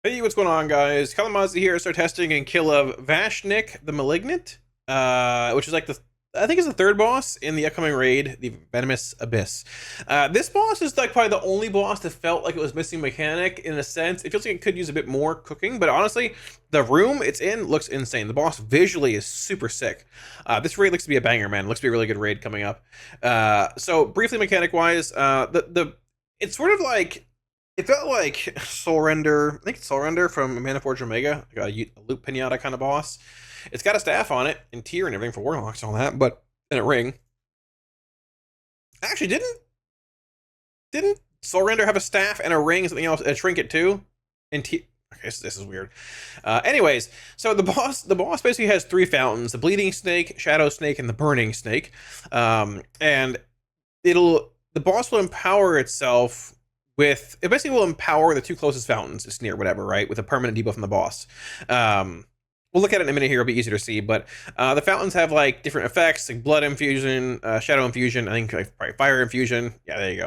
Hey, what's going on, guys? Kalamazi here. Start testing and kill of Vashnik the Malignant, which is like I think it's the third boss in the upcoming raid, the Venomous Abyss. This boss is like probably the only boss that felt like it was missing mechanic in a sense. It feels like it could use a bit more cooking, but honestly, the room it's in looks insane. The boss visually is super sick. This raid looks to be a banger, man. It looks to be a really good raid coming up. So briefly, mechanic-wise, it's sort of like it felt like Soul Render. I think it's Soul Render from Maniforge Omega, like a loot pinata kind of boss. It's got a staff on it and tier and everything for Warlocks and all that, but in a ring. Actually, didn't Soul Render have a staff and a ring and something else, a trinket too? And okay, so this is weird. Anyways, so the boss basically has three fountains: the Bleeding Snake, Shadow Snake, and the Burning Snake. And the boss will empower itself it basically will empower the two closest fountains it's near, whatever, right, with a permanent debuff from the boss. We'll look at it in a minute here. It'll be easier to see, but the fountains have like different effects, like blood infusion, shadow infusion, I think like probably fire infusion. Yeah, there you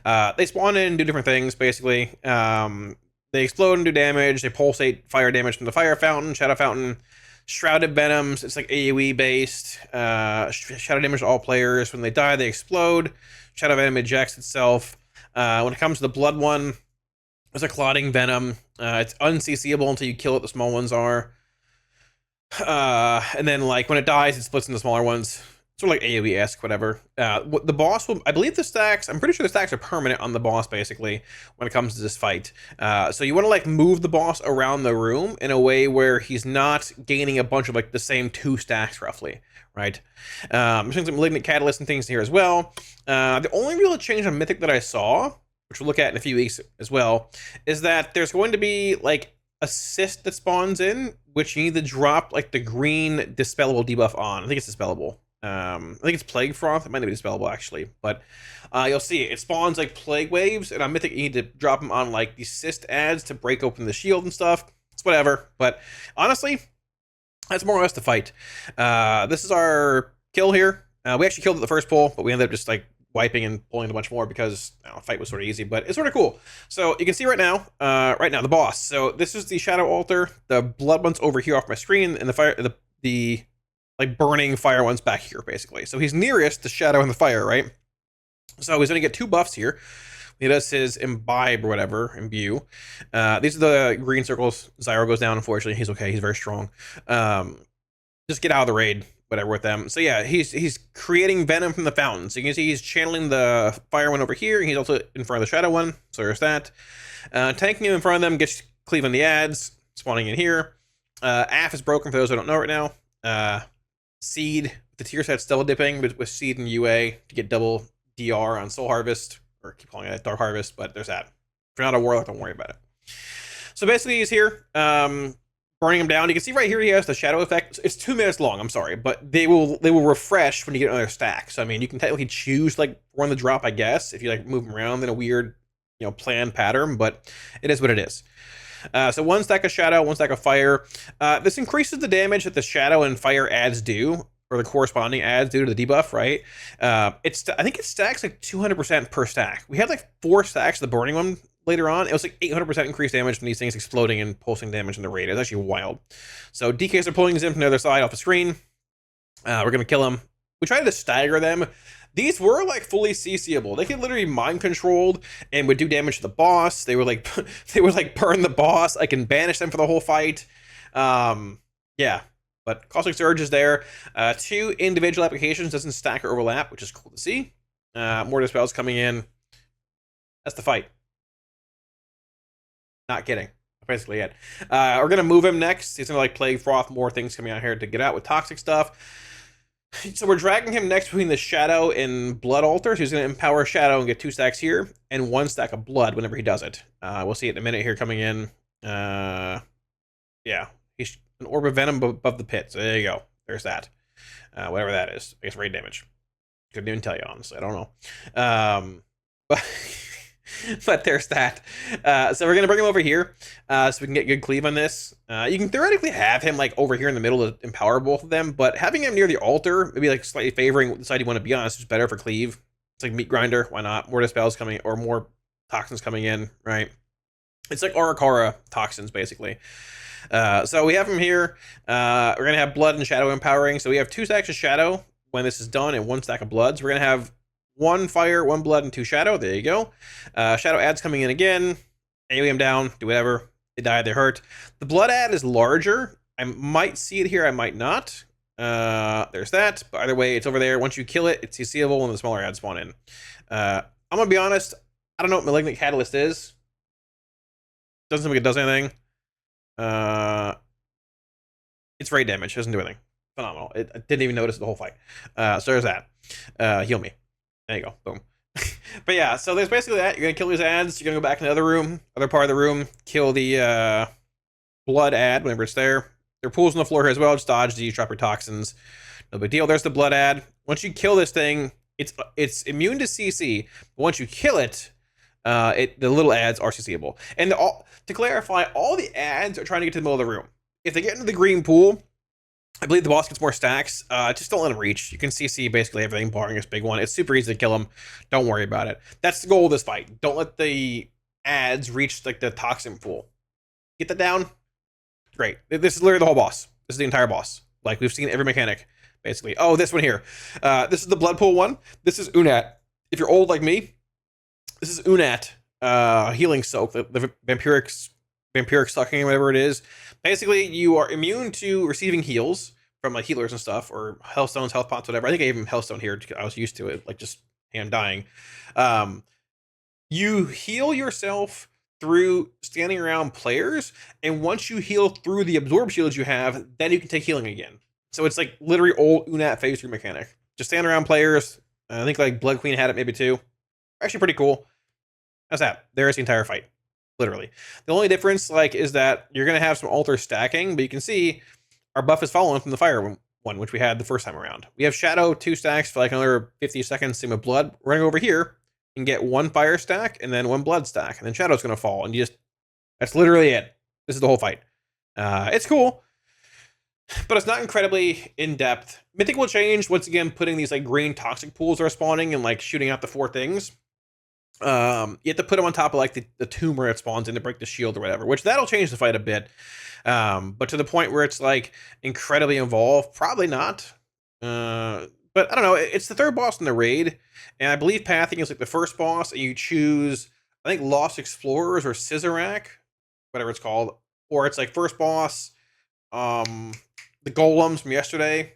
go. They spawn in and do different things basically. They explode and do damage. They pulsate fire damage from the fire fountain, shadow fountain. Shrouded Venoms, it's like AoE based. Shadow damage to all players. When they die, they explode. Shadow Venom ejects itself. When it comes to the blood one, it's a clotting venom. It's unCCable until you kill it. The small ones are. And then like when it dies, it splits into smaller ones. Sort of like AoE-esque, whatever. The boss will, I believe the stacks, I'm pretty sure the stacks are permanent on the boss, basically, when it comes to this fight. So you want to like move the boss around the room in a way where he's not gaining a bunch of like the same two stacks, roughly, right? I'm showing some Malignant Catalyst and things here as well. The only real change on Mythic that I saw, which we'll look at in a few weeks as well, is that there's going to be like assist that spawns in, which you need to drop like the green dispellable debuff on. I think it's dispellable. I think it's Plague Froth. It might not be dispellable actually, but you'll see it spawns like plague waves, and on Mythic you need to drop them on like the assist ads to break open the shield and stuff. It's whatever, but honestly, that's more or less the fight. This is our kill here. We actually killed it the first pull, but we ended up just like wiping and pulling a bunch more because the fight was sort of easy, but it's sort of cool. So you can see right now, the boss. So this is the Shadow Altar. The blood one's over here off my screen, and the fire, the like burning fire one's back here, basically. So he's nearest the shadow and the fire, right? So he's gonna get two buffs here. He does his imbibe or whatever, imbue. These are the green circles. Zyro goes down, unfortunately. He's okay, he's very strong. Just get out of the raid, whatever, with them. So yeah, he's creating venom from the fountain. So you can see he's channeling the fire one over here. He's also in front of the shadow one. So there's that. Tanking him in front of them gets cleaving the ads, spawning in here. Aff is broken for those who don't know right now. Seed, the tier set's double dipping with Seed and UA to get double DR on Soul Harvest, or keep calling it Dark Harvest, but there's that. If you're not a Warlock, don't worry about it. So basically he's here, burning him down. You can see right here he has the shadow effect. It's 2 minutes long, I'm sorry, but they will refresh when you get another stack. So I mean, you can technically choose like run the drop, I guess, if you like move them around in a weird, planned pattern, but it is what it is. So 1 stack of shadow, 1 stack of fire. This increases the damage that the shadow and fire ads do, or the corresponding ads do to the debuff, right? I think it stacks like 200% per stack. We had like 4 stacks of the burning one later on. It was like 800% increased damage from these things exploding and pulsing damage in the raid. It was actually wild. So DKs are pulling these in from the other side off the screen. We're gonna kill them. We tried to stagger them. These were like fully CCable. They could literally mind controlled and would do damage to the boss. They were like burn the boss. I can banish them for the whole fight. Yeah, but Caustic Surge is there. 2 individual applications doesn't stack or overlap, which is cool to see. More dispels coming in. That's the fight. Not kidding. Basically it. We're gonna move him next. He's gonna like Plague Froth, more things coming out here to get out with toxic stuff. So we're dragging him next between the Shadow and Blood Altar. So he's going to empower Shadow and get 2 stacks here, and 1 stack of Blood whenever he does it. We'll see it in a minute here coming in. Yeah, he's an Orb of Venom above the pit. So there you go. There's that. Whatever that is. I guess raid damage. Couldn't even tell you, honestly. I don't know. But but there's that. So we're going to bring him over here so we can get good cleave on this. You can theoretically have him like over here in the middle to empower both of them, but having him near the altar, maybe like slightly favoring the side you want to be on, is just better for cleave. It's like meat grinder. Why not? More dispels coming, or more toxins coming in, right? It's like Arakara toxins, basically. So we have them here. We're going to have blood and shadow empowering. So we have 2 stacks of shadow when this is done and 1 stack of blood. So we're going to have 1 fire, 1 blood, and 2 shadow. There you go. Shadow adds coming in again. AoE them down. Do whatever. They die, they hurt. The blood ad is larger. I might see it here. I might not. There's that. But either way, it's over there. Once you kill it, it's CCable and the smaller ads spawn in. I'm going to be honest. I don't know what Malignant Catalyst is. Doesn't seem like it does anything. It's raid damage. Doesn't do anything. Phenomenal. I didn't even notice the whole fight. So there's that. Heal me. There you go. Boom. But yeah, so there's basically that. You're going to kill these ads. You're going to go back in the other room, other part of the room, kill the blood ad whenever it's there. There are pools on the floor here as well. Just dodge these, drop your toxins. No big deal. There's the blood ad. Once you kill this thing, it's immune to CC. But once you kill it, the little ads are CCable. And to clarify, all the ads are trying to get to the middle of the room. If they get into the green pool, I believe the boss gets more stacks. Just don't let them reach. You can CC basically everything, barring this big one. It's super easy to kill them. Don't worry about it. That's the goal of this fight. Don't let the ads reach like the toxin pool. Get that down. Great. This is literally the whole boss. This is the entire boss. Like, we've seen every mechanic, basically. Oh, this one here. This is the blood pool one. This is Unat. If you're old like me, this is Unat. Healing soak. The vampiric sucking, whatever it is. Basically, you are immune to receiving heals from like healers and stuff, or health stones, health pots, whatever. I think I gave him healthstone here. I was used to it, like just hand dying. You heal yourself through standing around players, and once you heal through the absorb shields you have, then you can take healing again. So it's like literally old Unat phase 3 mechanic. Just stand around players. I think like Blood Queen had it maybe too. Actually pretty cool. How's that? There's the entire fight. Literally. The only difference like is that you're going to have some altar stacking, but you can see our buff is following from the fire one, which we had the first time around. We have shadow 2 stacks for like another 50 seconds. Same with blood. We're going to go over here and get 1 fire stack and then 1 blood stack, and then shadow's going to fall, and that's literally it. This is the whole fight. It's cool, but it's not incredibly in-depth. Mythic will change once again, putting these like green toxic pools are spawning and like shooting out the 4 things. You have to put them on top of like the tomb where it spawns in to break the shield or whatever, which that'll change the fight a bit. But to the point where it's like incredibly involved, probably not. But I don't know. It's the 3rd boss in the raid, and I believe pathing is like the 1st boss, and you choose, I think, Lost Explorers or Scissorak, whatever it's called, or it's like 1st boss, the golems from yesterday,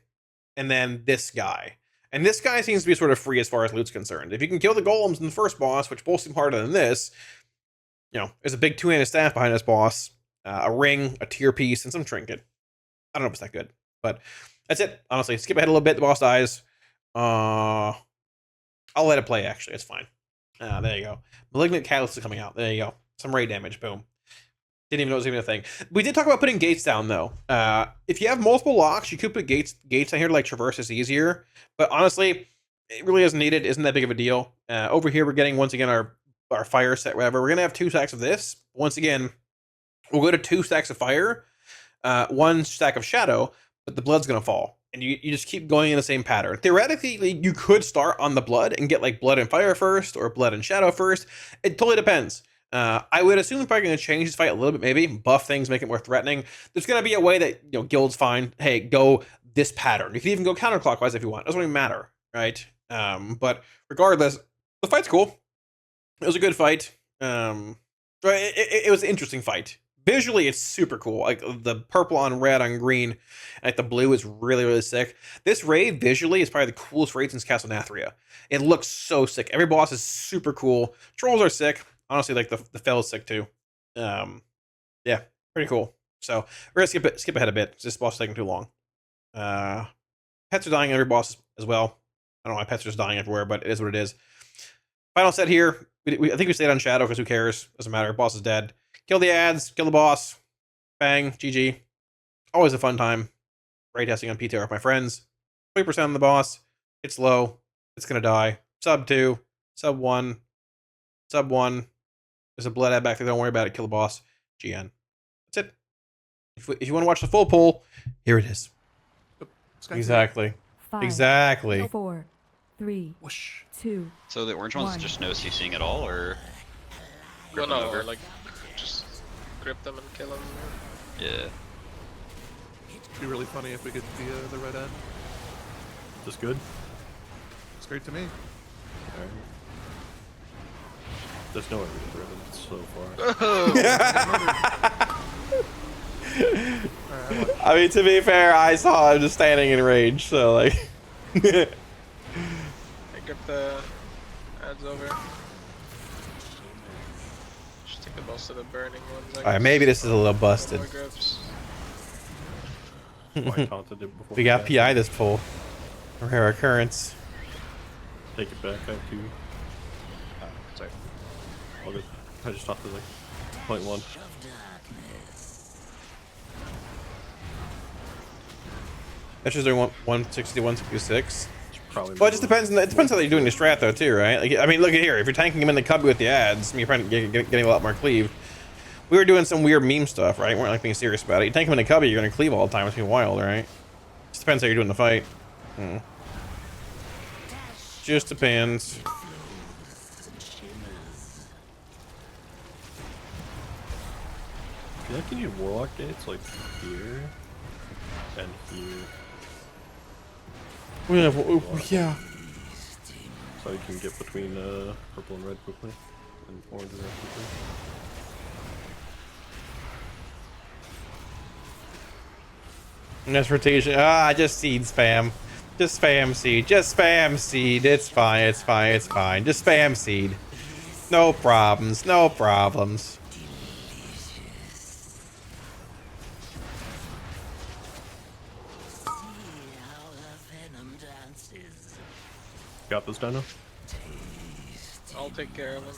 and then this guy. And this guy seems to be sort of free as far as loot's concerned. If you can kill the golems in the 1st boss, which both seem harder than this, there's a big 2-handed staff behind this boss, a ring, a tier piece, and some trinket. I don't know if it's that good, but that's it. Honestly, skip ahead a little bit. The boss dies. I'll let it play, actually. It's fine. There you go. Malignant Catalyst is coming out. There you go. Some raid damage. Boom. Didn't even know it was even a thing. We did talk about putting gates down, though. If you have multiple locks, you could put gates down here to like traverse this easier. But honestly, it really isn't needed. Isn't that big of a deal. Over here, we're getting, once again, our fire set, whatever. We're going to have 2 stacks of this. Once again, we'll go to 2 stacks of fire, 1 stack of shadow, but the blood's going to fall. And you just keep going in the same pattern. Theoretically, you could start on the blood and get like blood and fire first, or blood and shadow first. It totally depends. I would assume they're probably going to change this fight a little bit, maybe buff things, make it more threatening. There's going to be a way that guilds find, hey, go this pattern. You can even go counterclockwise if you want. It doesn't really matter, right? But regardless, the fight's cool. It was a good fight. It was an interesting fight. Visually, it's super cool. Like the purple on red on green, like the blue is really, really sick. This raid visually is probably the coolest raid since Castle Nathria. It looks so sick. Every boss is super cool. Trolls are sick. Honestly, like the fellow's sick too. Yeah, pretty cool. So we're gonna skip ahead a bit because this boss is taking too long. Pets are dying in every boss as well. I don't know why pets are just dying everywhere, but it is what it is. Final set here. I think we stayed on shadow because who cares? Doesn't matter. Boss is dead. Kill the ads. Kill the boss. Bang. GG. Always a fun time. Raid testing on PTR with my friends. 20% on the boss. It's low. It's gonna die. Sub 2. Sub 1. Sub 1. There's a blood ad back there. Don't worry about it. Kill the boss. GN. That's it. If you want to watch the full poll, here it is. Exactly. 5, exactly. 4, 3, 2. So the orange one's just no CCing at all, or No, like just grip them and kill them. Yeah. It'd be really funny if we get the red end. Just good. It's great to me. Alright. There's no way we get the red end so far. I mean, to be fair, I saw him just standing in range, so like. I grip the ads over. Just take the most of the burning ones. Alright, maybe this is a little busted. More grips. I taunted it before We got cast PI it. this pull. Rare occurrence. Take it back, I have to. Sorry. All good. I just taunted like 0.1. That's just doing 160, 166. Probably. Well, it just depends. It depends how you're doing the strat, though, too, right? Like, I mean, look at here. If you're tanking him in the cubby with the ads, you're probably getting a lot more cleave. We were doing some weird meme stuff, right? We weren't like being serious about it. You tank him in the cubby, you're gonna cleave all the time. It's being wild, right? Just depends how you're doing the fight. Just depends. I feel like you need Warlock gates like here and here. Yeah. So you can get between purple and red quickly, and orange and red quickly. Next rotation. Ah, just seed spam. Just spam seed. Just spam seed. It's fine. It's fine. It's fine. Just spam seed. No problems. No problems. Got this dino? I'll take care of him.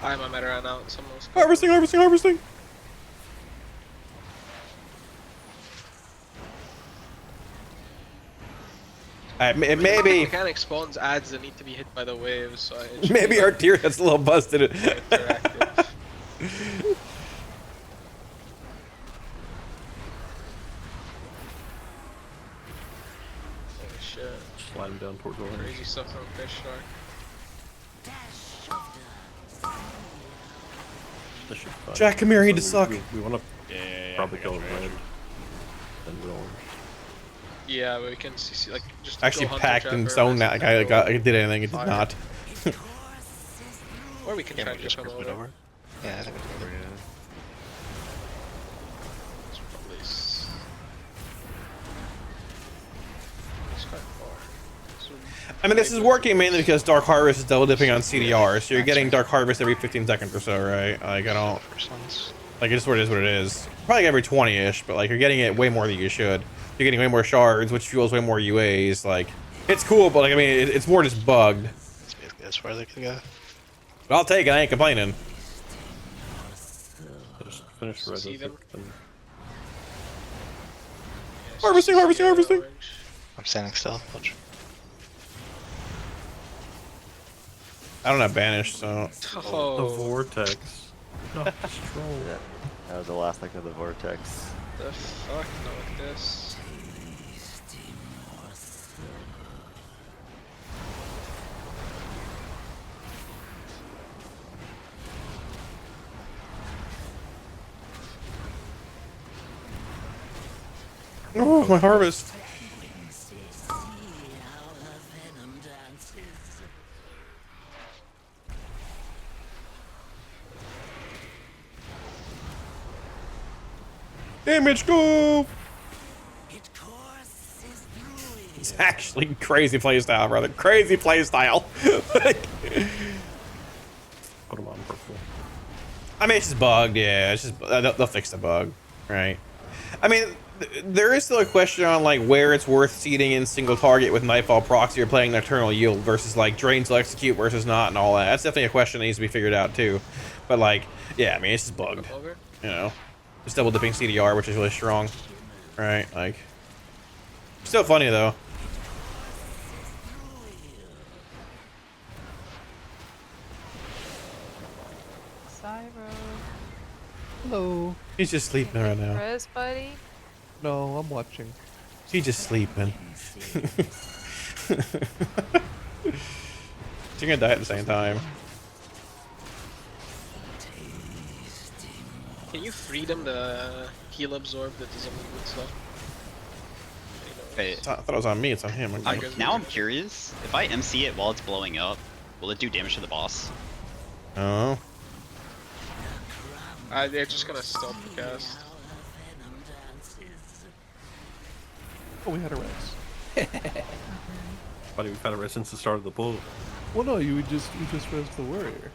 I'm a meta ran out. Someone's Harvesting, harvesting, harvesting. Maybe mechanic spawns ads that need to be hit by the waves, so it should maybe be our tier that's a little busted. interactive. Holy shit. Slide him down towards the orange. Crazy stuff on Fish Shark. This should be fine. Jack, come here. I need to So suck. We want to Yeah. probably I kill got him you. red. Then the orange. Yeah, but we can see like just Actually go hunter packed and trapper, sewn that. versus I did anything. It did Fire. not. Or we can Can't try we to just come group it over? Yeah, I think it's over. It's probably it's quite far. So I mean, this is working mainly because Dark Harvest is double dipping on CDR, so you're getting Dark Harvest every 15 seconds or so, right? Like, I don't. First ones. Like, it's what it is. Probably every 20-ish, but like, you're getting it way more than you should. You're getting way more shards, which fuels way more UAs. Like, it's cool, but like, I mean, it's more just bugged. That's basically as far as I can go. But I'll take it. I ain't complaining. Just finish red See with them? it. Then Harvesting, harvesting, harvesting. I'm standing still. Watch. I don't have banish, so. the Oh, vortex. Not destroy. Yeah, that was the last link of the vortex. the fuck not with this. Oh, my harvest. Damage, go! It's actually crazy playstyle, brother. Crazy playstyle. Like, Put him on purple. I mean, it's just bugged, yeah. It's just they'll fix the bug, right? I mean, there is still a question on like where it's worth seeding in single target with Nightfall proxy or playing Nocturnal Yield versus like Drain to execute versus not and all that. That's definitely a question that needs to be figured out too. But like, yeah, I mean, it's just bugged. Over. You know, just double dipping CDR, which is really strong, right? Like, still funny though. Cyro. Hello. He's just sleeping right now. Chris, buddy. No, I'm watching. He's just sleeping. You're gonna die at the same time. Can you free them the heal absorb that doesn't move and stuff? Wait, I thought it was on me. It's on him. now I'm curious. If I MC it while it's blowing up, will it do damage to the boss? Oh. They're just gonna stop the cast. Oh, we had a res. Buddy, we've had a rest since the start of the bull. Well, no, you just resed the warrior.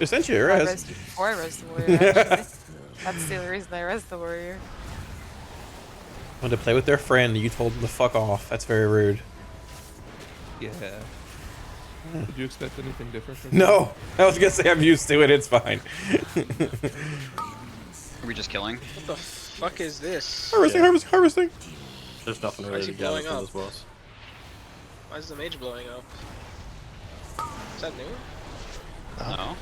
Essentially, I res. resed you before I resed the warrior, actually. That's the only reason I resed the warrior. When to play with their friend, you told them to fuck off. That's very rude. Yeah. Did you expect anything different from No, I was gonna say I'm used to it. It's fine. Are we just killing? What the fuck is this? Harvesting, harvesting, harvesting. There's nothing Why really is to he gather blowing from up? this boss. Why is the mage blowing up? Is that new? No.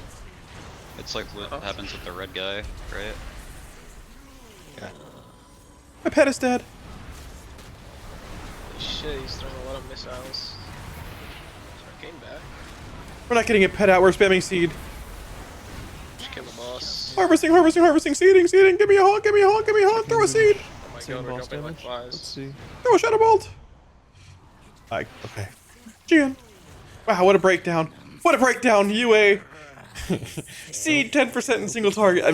It's like what happens with the red guy, right? Yeah. My pet is dead. Holy shit, he's throwing a lot of missiles. I came back. We're not getting a pet out. We're spamming seed. Just kill the boss. Harvesting, harvesting, harvesting. Seeding, seeding. Give me a hawk, give me a hawk, give me a hawk. Throw a seed. Oh my Same god, we're boss jumping like damage? Let's flies. see. Throw a shadow bolt. Okay. Gian. Wow, what a breakdown. What a breakdown. UA. Seed 10% in single target.